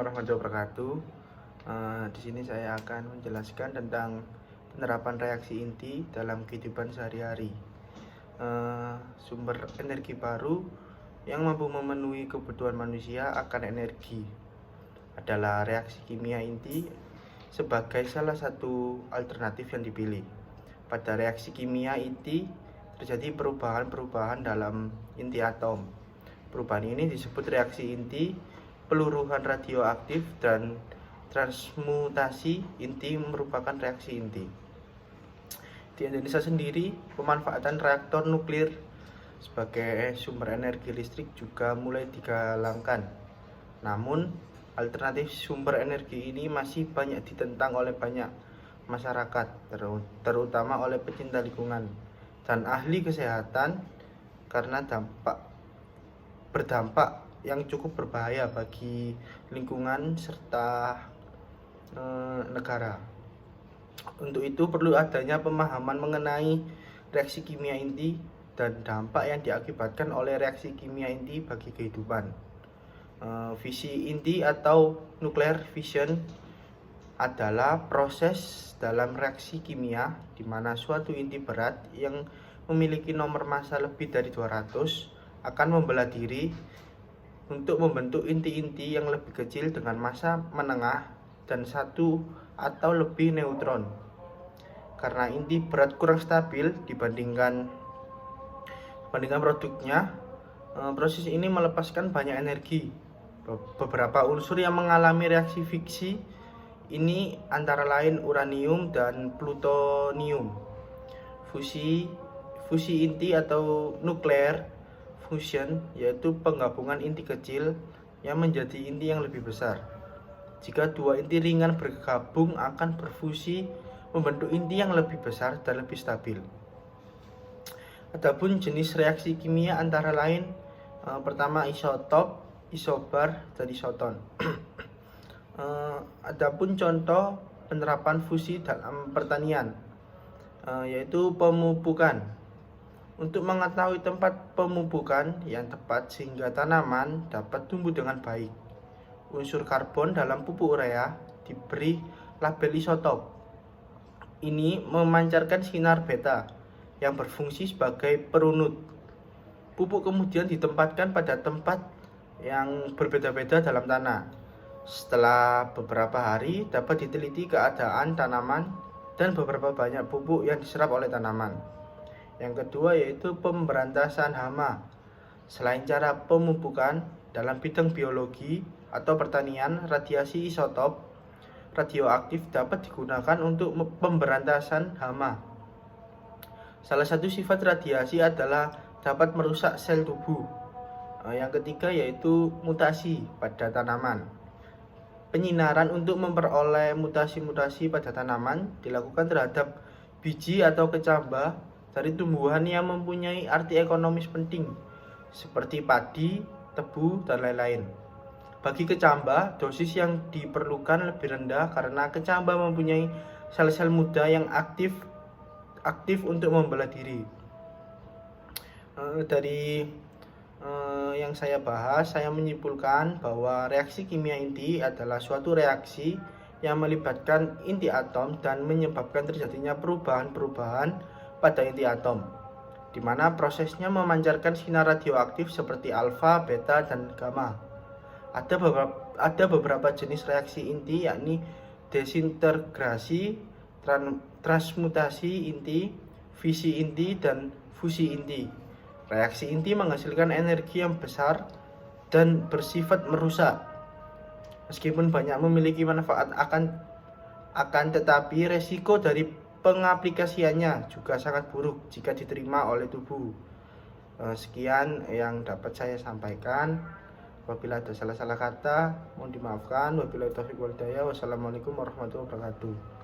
Warahmatullahi wabarakatuh. Di sini saya akan menjelaskan tentang penerapan reaksi inti dalam kehidupan sehari-hari. Sumber energi baru yang mampu memenuhi kebutuhan manusia akan energi adalah reaksi kimia inti sebagai salah satu alternatif yang dipilih. Pada reaksi kimia inti terjadi perubahan-perubahan dalam inti atom. Perubahan ini disebut reaksi inti, peluruhan radioaktif, dan transmutasi inti merupakan reaksi inti. Di Indonesia sendiri, pemanfaatan reaktor nuklir sebagai sumber energi listrik juga mulai digalangkan. Namun, alternatif sumber energi ini masih banyak ditentang oleh banyak masyarakat, terutama oleh pecinta lingkungan dan ahli kesehatan karena berdampak yang cukup berbahaya bagi lingkungan serta negara. Untuk itu perlu adanya pemahaman mengenai reaksi kimia inti dan dampak yang diakibatkan oleh reaksi kimia inti bagi kehidupan. Fisi inti atau nuclear fission adalah proses dalam reaksi kimia di mana suatu inti berat yang memiliki nomor massa lebih dari 200 akan membelah diri untuk membentuk inti-inti yang lebih kecil dengan massa menengah dan satu atau lebih neutron. Karena inti berat kurang stabil dibandingkan produknya, proses ini melepaskan banyak energi. Beberapa unsur yang mengalami reaksi fiksi ini antara lain uranium dan plutonium. Fusi inti atau nuclear fusion yaitu penggabungan inti kecil yang menjadi inti yang lebih besar. Jika dua inti ringan bergabung akan berfusi membentuk inti yang lebih besar dan lebih stabil. Adapun jenis reaksi kimia antara lain pertama isotop, isobar, dan isoton. Adapun contoh penerapan fusi dalam pertanian yaitu pemupukan. Untuk mengetahui tempat pemupukan yang tepat sehingga tanaman dapat tumbuh dengan baik, unsur karbon dalam pupuk urea diberi label isotop. Ini memancarkan sinar beta yang berfungsi sebagai perunut. Pupuk kemudian ditempatkan pada tempat yang berbeda-beda dalam tanah. Setelah beberapa hari dapat diteliti keadaan tanaman dan beberapa banyak pupuk yang diserap oleh tanaman. Yang kedua yaitu pemberantasan hama. Selain cara pemupukan, dalam bidang biologi atau pertanian, radiasi isotop radioaktif dapat digunakan untuk pemberantasan hama. Salah satu sifat radiasi adalah dapat merusak sel tubuh. Yang ketiga yaitu mutasi pada tanaman. Penyinaran untuk memperoleh mutasi-mutasi pada tanaman dilakukan terhadap biji atau kecambah dari tumbuhan yang mempunyai arti ekonomis penting seperti padi, tebu, dan lain-lain. Bagi kecambah, dosis yang diperlukan lebih rendah karena kecambah mempunyai sel-sel muda yang aktif untuk membelah diri. Dari yang saya bahas, saya menyimpulkan bahwa reaksi kimia inti adalah suatu reaksi yang melibatkan inti atom dan menyebabkan terjadinya perubahan-perubahan pada inti atom, di mana prosesnya memancarkan sinar radioaktif seperti alfa, beta, dan gamma. Ada beberapa jenis reaksi inti yakni desintegrasi, transmutasi inti, fisi inti, dan fusi inti. Reaksi inti menghasilkan energi yang besar dan bersifat merusak. Meskipun banyak memiliki manfaat akan tetapi resiko dari pengaplikasiannya juga sangat buruk jika diterima oleh tubuh. Sekian yang dapat saya sampaikan. Apabila ada salah-salah kata, mohon dimaafkan. Wabillahi taufiq wal hidayah. Wassalamualaikum warahmatullahi wabarakatuh.